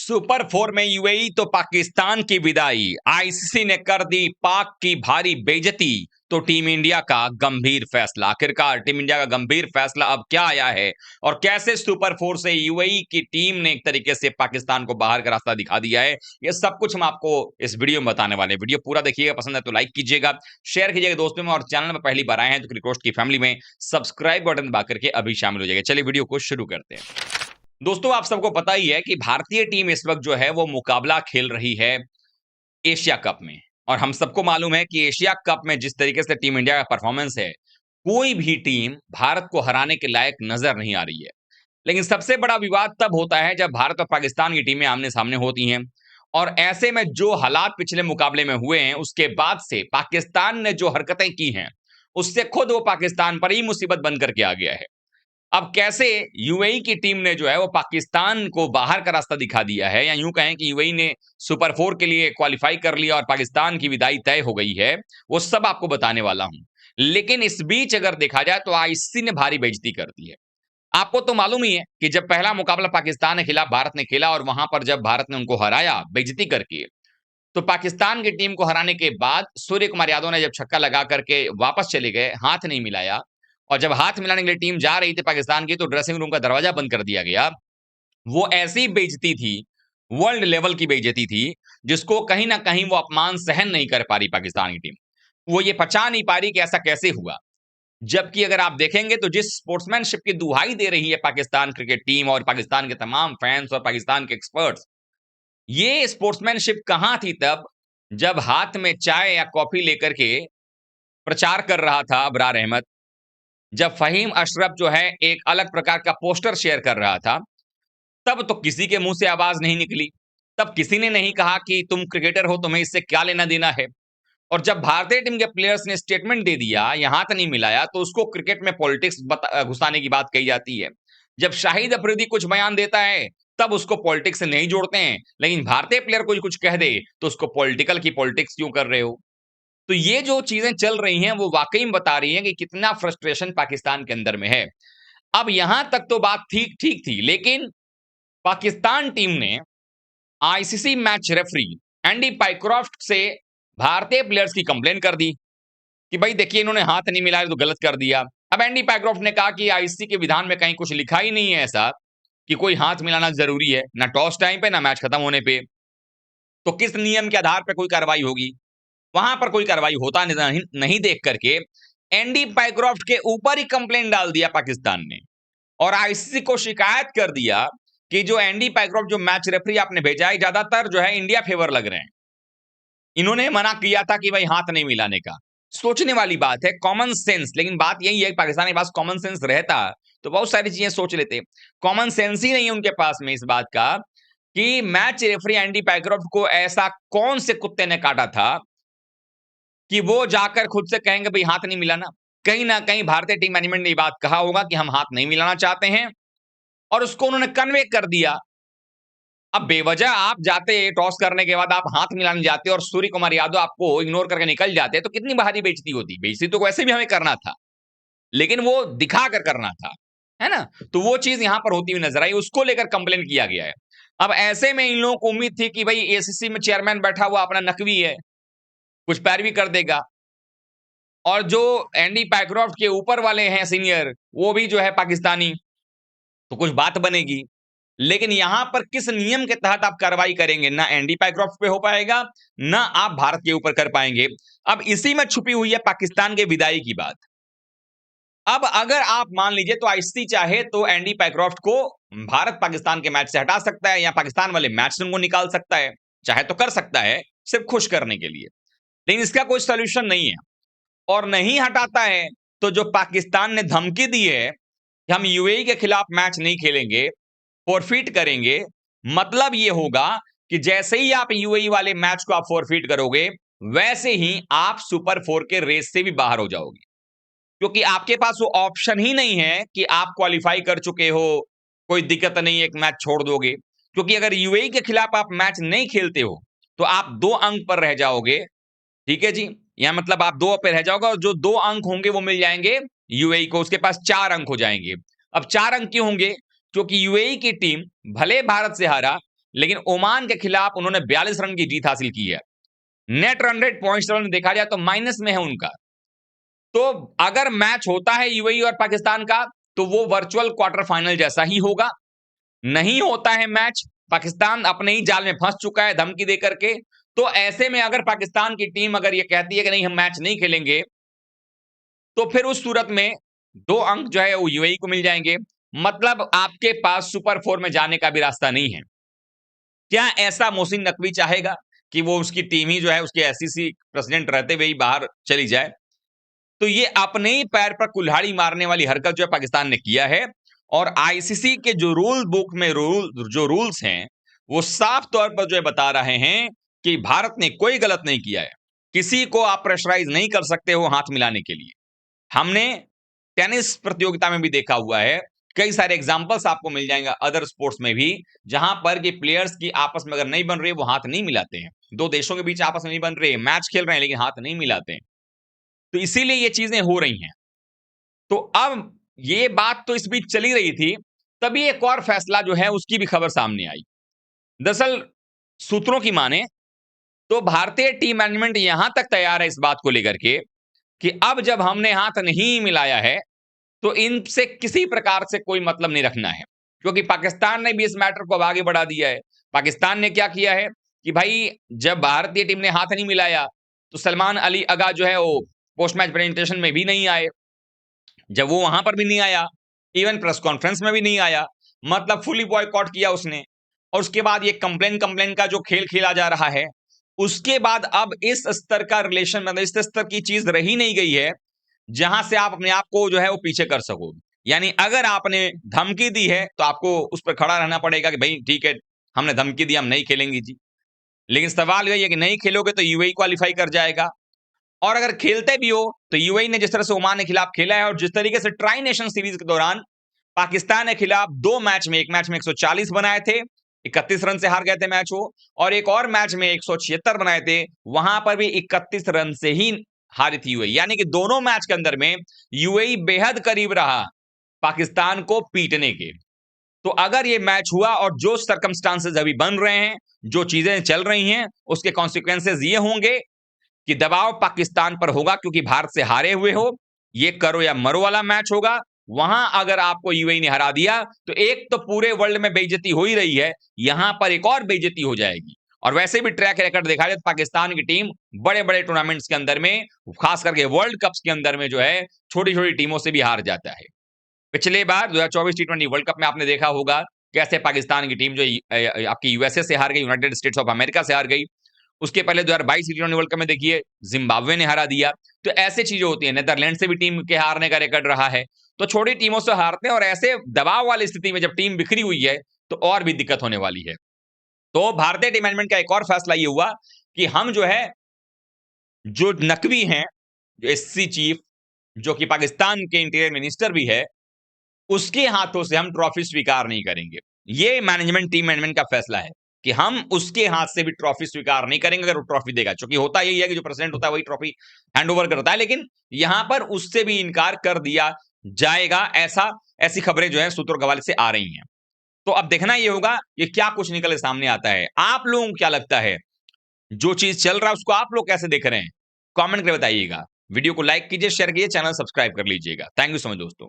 Super four में UAE तो पाकिस्तान की विदाई, आईसीसी ने कर दी पाक की भारी बेइज्जती। तो टीम इंडिया का गंभीर फैसला, आखिरकार टीम इंडिया का गंभीर फैसला अब क्या आया है और कैसे सुपर फोर से यूएई की टीम ने एक तरीके से पाकिस्तान को बाहर का रास्ता दिखा दिया है, ये सब कुछ हम आपको इस वीडियो में बताने वाले हैं। वीडियो पूरा देखिएगा, पसंद है तो लाइक कीजिएगा, शेयर कीजिएगा दोस्तों में, और चैनल में पहली बार आए हैं तो क्रिकेट की फैमिली में सब्सक्राइब बटन दबा करके अभी शामिल हो जाएगा। चलिए वीडियो को शुरू करते हैं। दोस्तों, आप सबको पता ही है कि भारतीय टीम इस वक्त जो है वो मुकाबला खेल रही है एशिया कप में। और हम सबको मालूम है कि एशिया कप में जिस तरीके से टीम इंडिया का परफॉर्मेंस है, कोई भी टीम भारत को हराने के लायक नजर नहीं आ रही है। लेकिन सबसे बड़ा विवाद तब होता है जब भारत और पाकिस्तान की टीमें आमने सामने होती हैं। और ऐसे में जो हालात पिछले मुकाबले में हुए हैं, उसके बाद से पाकिस्तान ने जो हरकतें की हैं, उससे खुद वो पाकिस्तान पर ही मुसीबत बन करके आ गया है। अब कैसे यूएई की टीम ने जो है वो पाकिस्तान को बाहर का रास्ता दिखा दिया है, या यूं कहें कि यूएई ने सुपर फोर के लिए क्वालिफाई कर लिया और पाकिस्तान की विदाई तय हो गई है, वो सब आपको बताने वाला हूं। लेकिन इस बीच अगर देखा जाए तो आईसीसी ने भारी बेइज्जती कर दी है। आपको तो मालूम ही है कि जब पहला मुकाबला पाकिस्तान के खिलाफ भारत ने खेला और वहां पर जब भारत ने उनको हराया बेइज्जती करके, तो पाकिस्तान की टीम को हराने के बाद सूर्य कुमार यादव ने जब छक्का लगा करके वापस चले गए, हाथ नहीं मिलाया, और जब हाथ मिलाने के लिए टीम जा रही थी पाकिस्तान की, तो ड्रेसिंग रूम का दरवाजा बंद कर दिया गया। वो ऐसी बेइज्जती थी, वर्ल्ड लेवल की बेइज्जती थी, जिसको कहीं ना कहीं वो अपमान सहन नहीं कर पा रही पाकिस्तान की टीम। वो ये पचा नहीं पा रही कि ऐसा कैसे हुआ। जबकि अगर आप देखेंगे तो जिस स्पोर्ट्समैनशिप की दुहाई दे रही है पाकिस्तान क्रिकेट टीम और पाकिस्तान के तमाम फैंस और पाकिस्तान के एक्सपर्ट्स, ये स्पोर्ट्समैनशिप कहां थी तब जब हाथ में चाय या कॉफी लेकर के प्रचार कर रहा था अबरार अहमद, जब फहीम अशरफ जो है एक अलग प्रकार का पोस्टर शेयर कर रहा था, तब तो किसी के मुंह से आवाज नहीं निकली। तब किसी ने नहीं कहा कि तुम क्रिकेटर हो, तुम्हें इससे क्या लेना देना है। और जब भारतीय टीम के प्लेयर्स ने स्टेटमेंट दे दिया, या हाथ नहीं मिलाया, तो उसको क्रिकेट में पॉलिटिक्स घुसाने की बात कही जाती है। जब शाहिद अफरीदी कुछ बयान देता है, तब उसको पॉलिटिक्स से नहीं जोड़ते हैं, लेकिन भारतीय प्लेयर कोई कुछ कह दे तो उसको पॉलिटिकल की पॉलिटिक्स क्यों कर रहे हो। तो ये जो चीजें चल रही हैं वो वाकई में बता रही हैं कि कितना फ्रस्ट्रेशन पाकिस्तान के अंदर में है। अब यहां तक तो बात ठीक ठीक थी, लेकिन पाकिस्तान टीम ने ICC match referee Andy Pycroft से भारतीय प्लेयर्स की कंप्लेन कर दी कि भाई देखिए, इन्होंने हाथ नहीं मिलाया तो गलत कर दिया। अब एंडी पाइक्रॉफ्ट ने कहा कि आईसीसी के विधान में कहीं कुछ लिखा ही नहीं है ऐसा कि कोई हाथ मिलाना जरूरी है, ना टॉस टाइम पे ना मैच खत्म होने पे। तो किस नियम के आधार पर कोई कार्रवाई होगी? वहां पर कोई कार्रवाई होता नहीं देख करके एंडी पाइक्रॉफ्ट के ऊपर ही कंप्लेंट डाल दिया पाकिस्तान ने, और आईसीसी को शिकायत कर दिया कि जो एंडी पाइक्रॉफ्ट जो मैच रेफरी आपने भेजा है, ज्यादातर जो है इंडिया फेवर लग रहे हैं। इन्होंने मना किया था कि भाई हाथ नहीं मिलाने का। सोचने वाली बात है, कॉमन सेंस। लेकिन बात यही है, पाकिस्तान के पास कॉमन सेंस रहता तो बहुत सारी चीजें सोच लेते। कॉमन सेंस ही नहीं है उनके पास में इस बात का कि मैच रेफरी एंडी पाइक्रॉफ्ट को ऐसा कौन से कुत्ते ने काटा था कि वो जाकर खुद से कहेंगे भाई हाथ नहीं मिलाना। कहीं ना कहीं भारतीय टीम मैनेजमेंट ने ये बात कहा होगा कि हम हाथ नहीं मिलाना चाहते हैं, और उसको उन्होंने कन्वे कर दिया। अब बेवजह आप जाते टॉस करने के बाद आप हाथ मिलाने जाते और सूर्य कुमार यादव आपको इग्नोर करके निकल जाते, तो कितनी भारी बेइज्जती होती। बेइज्जती तो वैसे भी हमें करना था, लेकिन वो दिखा कर करना था, है ना। तो वो चीज यहां पर होती हुई नजर आई, उसको लेकर कंप्लेन किया गया है। अब ऐसे में इन लोगों को उम्मीद थी कि भाई एसीसी में चेयरमैन बैठा हुआ अपना नकवी है, कुछ पैरवी कर देगा, और जो एंडी पाइक्रॉफ्ट के ऊपर वाले हैं सीनियर, वो भी जो है पाकिस्तानी, तो कुछ बात बनेगी। लेकिन यहां पर किस नियम के तहत आप कार्रवाई करेंगे, ना एंडी पाइक्रॉफ्ट पे हो पाएगा, ना आप भारत के ऊपर कर पाएंगे। अब इसी में छुपी हुई है पाकिस्तान के विदाई की बात। अब अगर आप मान लीजिए तो आईसीसी चाहे तो एंडी पाइक्रॉफ्ट को भारत पाकिस्तान के मैच से हटा सकता है, या पाकिस्तान वाले मैच से उनको निकाल सकता है, चाहे तो कर सकता है, सिर्फ खुश करने के लिए। लेकिन इसका कोई सोल्यूशन नहीं है, और नहीं हटाता है तो जो पाकिस्तान ने धमकी दी है कि हम यूएई के खिलाफ मैच नहीं खेलेंगे, फॉरफिट करेंगे, मतलब ये होगा कि जैसे ही आप यूएई वाले मैच को आप फॉरफिट करोगे, वैसे ही आप सुपर फोर के रेस से भी बाहर हो जाओगे, क्योंकि आपके पास वो ऑप्शन ही नहीं है कि आप क्वालिफाई कर चुके हो, कोई दिक्कत नहीं, एक मैच छोड़ दोगे। क्योंकि अगर यूएई के खिलाफ आप मैच नहीं खेलते हो तो आप 2 अंक पर रह जाओगे। ठीक है जी, यहां मतलब आप 2 पे रह जाओगे, और जो 2 अंक होंगे वो मिल जाएंगे यूएई को, उसके पास 4 अंक हो जाएंगे। अब 4 अंक क्यों होंगे? क्योंकि यूएई की टीम भले भारत से हारा, लेकिन ओमान के खिलाफ उन्होंने 42 रन की जीत हासिल की है। Net run rate points run देखा जाए तो माइनस में है उनका। तो अगर मैच होता है यूएई और पाकिस्तान का, तो वो वर्चुअल क्वार्टर फाइनल जैसा ही होगा। नहीं होता है मैच, पाकिस्तान अपने ही जाल में फंस चुका है धमकी देकर के। तो ऐसे में अगर पाकिस्तान की टीम अगर ये कहती है कि नहीं हम मैच नहीं खेलेंगे, तो फिर उस सूरत में 2 अंक जो है वो यूएई को मिल जाएंगे। मतलब आपके पास सुपर 4 में जाने का भी रास्ता नहीं है। क्या ऐसा मोहसिन नकवी चाहेगा कि वो उसकी टीम ही जो है उसके एससीसी प्रेसिडेंट रहते हुए ही बाहर चली जाए? तो ये अपने ही पैर पर कुल्हाड़ी मारने वाली हरकत जो है पाकिस्तान ने किया है। और आईसीसी के जो रूल बुक में रूल्स हैं, वो साफ तौर पर जो है बता रहे हैं कि भारत ने कोई गलत नहीं किया है। किसी को आप प्रेशराइज नहीं कर सकते हो हाथ मिलाने के लिए। हमने टेनिस प्रतियोगिता में भी देखा हुआ है, कई सारे एग्जांपल्स आपको मिल जाएंगे अदर स्पोर्ट्स में भी, जहां पर कि प्लेयर्स की आपस में अगर नहीं बन रही वो हाथ नहीं मिलाते हैं। 2 देशों के बीच आपस में नहीं बन रहे, मैच खेल रहे हैं लेकिन हाथ नहीं मिलाते हैं। तो इसीलिए ये चीजें हो रही हैं। तो अब ये बात तो इस बीच चली रही थी, तभी एक और फैसला जो है उसकी भी खबर सामने आई। दरअसल सूत्रों की माने तो भारतीय टीम मैनेजमेंट यहां तक तैयार है इस बात को लेकर के कि अब जब हमने हाथ नहीं मिलाया है, तो इनसे किसी प्रकार से कोई मतलब नहीं रखना है। क्योंकि पाकिस्तान ने भी इस मैटर को अब आगे बढ़ा दिया है। पाकिस्तान ने क्या किया है कि भाई जब भारतीय टीम ने हाथ नहीं मिलाया, तो सलमान अली अगा जो है वो पोस्ट मैच प्रेजेंटेशन में भी नहीं आए। जब वो वहां पर भी नहीं आया, इवन प्रेस कॉन्फ्रेंस में भी नहीं आया, मतलब फुली बॉयकॉट किया उसने। और उसके बाद ये कंप्लेन कंप्लेन का जो खेल खेला जा रहा है, उसके बाद अब इस स्तर का रिलेशन, मतलब इस स्तर की चीज रही नहीं गई है जहां से आप अपने आप को जो है वो पीछे कर सको। यानी अगर आपने धमकी दी है तो आपको उस पर खड़ा रहना पड़ेगा कि भाई ठीक है, हमने धमकी दी, हम नहीं खेलेंगे जी। लेकिन सवाल यह है कि नहीं खेलोगे तो यूएई क्वालिफाई कर जाएगा। और अगर खेलते भी हो तो यूएई ने जिस तरह से ओमान के खिलाफ खेला है, और जिस तरीके से ट्राई नेशन सीरीज के दौरान पाकिस्तान के खिलाफ 2 मैच में, एक मैच में 140 बनाए थे, 31 रन से हार गए थे मैच वो, और एक और मैच में 176 बनाए थे, वहां पर भी 31 रन से ही हारी थी यूएई। यानी कि दोनों मैच के अंदर में यूएई बेहद करीब रहा पाकिस्तान को पीटने के। तो अगर ये मैच हुआ और जो सर्कमस्टांसेस अभी बन रहे हैं, जो चीजें चल रही हैं, उसके कॉन्सिक्वेंसेस ये होंगे कि दबाव पाकिस्तान पर होगा, क्योंकि भारत से हारे हुए हो, ये करो या मरो वाला मैच होगा। वहां अगर आपको यूएई ने हरा दिया तो एक तो पूरे वर्ल्ड में बेइज्जती हो ही रही है, यहां पर एक और बेइज्जती हो जाएगी। और वैसे भी ट्रैक रिकॉर्ड देखा जाए तो पाकिस्तान की टीम बड़े बड़े टूर्नामेंट्स के अंदर में, खास करके वर्ल्ड कप्स के अंदर में जो है छोटी छोटी टीमों से भी हार जाता है। पिछले बार 2024 टी20 वर्ल्ड कप में आपने देखा होगा कैसे पाकिस्तान की टीम जो आपकी यूएसए से हार गई, यूनाइटेड स्टेट्स ऑफ अमेरिका से हार गई। उसके पहले 2022 टी20 वर्ल्ड कप में देखिए जिम्बाब्वे ने हरा दिया। तो ऐसे चीजें होती है, नीदरलैंड से भी टीम के हारने का रिकॉर्ड रहा है। तो छोटी टीमों से हारते हैं, और ऐसे दबाव वाली स्थिति में जब टीम बिखरी हुई है तो और भी दिक्कत होने वाली है। तो भारतीय टीम मैनेजमेंट का एक और फैसला ये हुआ कि हम जो है, जो नकवी हैं, जो एससी चीफ, जो कि पाकिस्तान के इंटीरियर मिनिस्टर भी है, उसके हाथों से हम ट्रॉफी स्वीकार नहीं करेंगे। ये मैनेजमेंट, टीम मैनेजमेंट का फैसला है कि हम उसके हाथ से भी ट्रॉफी स्वीकार नहीं करेंगे अगर वो ट्रॉफी देगा। क्योंकि होता यही है कि जो प्रेसिडेंट होता है वही ट्रॉफी हैंडओवर करता है, लेकिन यहां पर उससे भी इनकार कर दिया जाएगा। ऐसी खबरें जो है सूत्रों के हवाले से आ रही हैं। तो अब देखना यह होगा कि क्या कुछ निकल सामने आता है। आप लोगों को क्या लगता है, जो चीज चल रहा है उसको आप लोग कैसे देख रहे हैं? कमेंट करके बताइएगा। वीडियो को लाइक कीजिए, शेयर कीजिए, चैनल सब्सक्राइब कर लीजिएगा। थैंक यू सो मच दोस्तों।